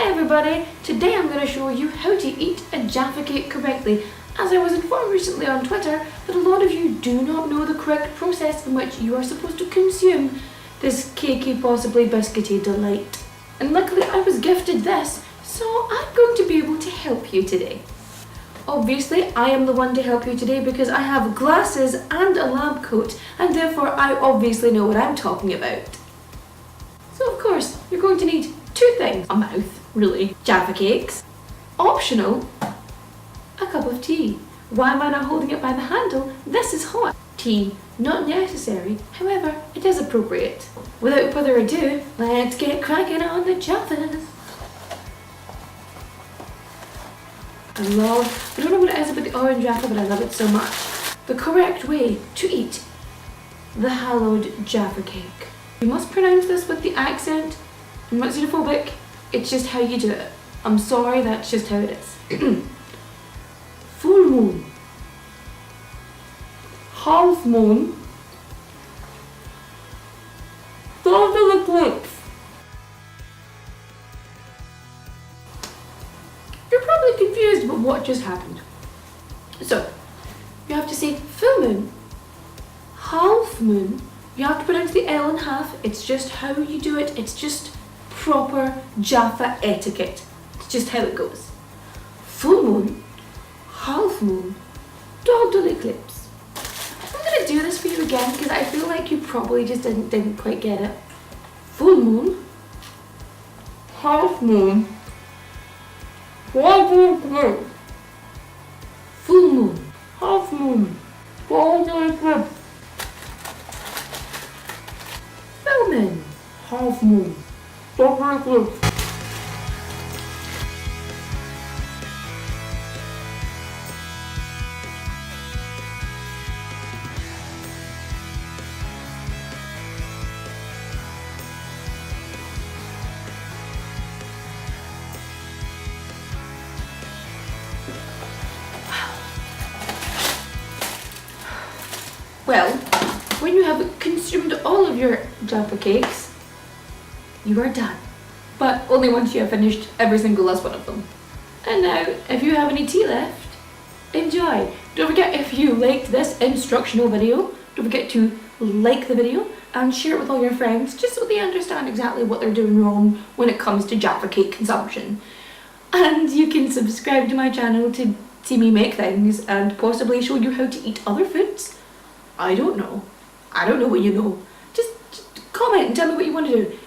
Hi everybody! Today I'm going to show you how to eat a Jaffa cake correctly, as I was informed recently on Twitter that a lot of you do not know the correct process in which you are supposed to consume this cakey, possibly biscuity delight. And luckily I was gifted this, so I'm going to be able to help you today. Obviously I am the one to help you today because I have glasses and a lab coat, and therefore I obviously know what I'm talking about. So of course you're going to need two things: a mouth, really, Jaffa cakes, optional, a cup of tea. Why am I not holding it by the handle? This is hot. Tea, not necessary, however, it is appropriate. Without further ado, let's get cracking on the Jaffas. I don't know what it is about the orange Jaffa, but I love it so much. The correct way to eat the hallowed Jaffa cake. You must pronounce this with the accent. I'm not xenophobic, it's just how you do it. I'm sorry, that's just how it is. Full moon, half moon, total eclipse. You're probably confused about what just happened. So, you have to say full moon, half moon. You have to pronounce the L in half. It's just how you do it. It's just proper Jaffa etiquette. It's just how it goes. Full moon, half moon, total eclipse. I'm going to do this for you again because I feel like you probably just didn't quite get it. Full moon, half moon, total eclipse. Full moon, half moon, total eclipse. Full moon, half moon, total eclipse. Well, when you have consumed all of your Jaffa cakes, you are done. But only once you have finished every single last one of them. And now, if you have any tea left, enjoy. Don't forget, if you liked this instructional video, don't forget to like the video and share it with all your friends, just so they understand exactly what they're doing wrong when it comes to Jaffa cake consumption. And you can subscribe to my channel to see me make things and possibly show you how to eat other foods. I don't know. I don't know what you know. Just comment and tell me what you want to do.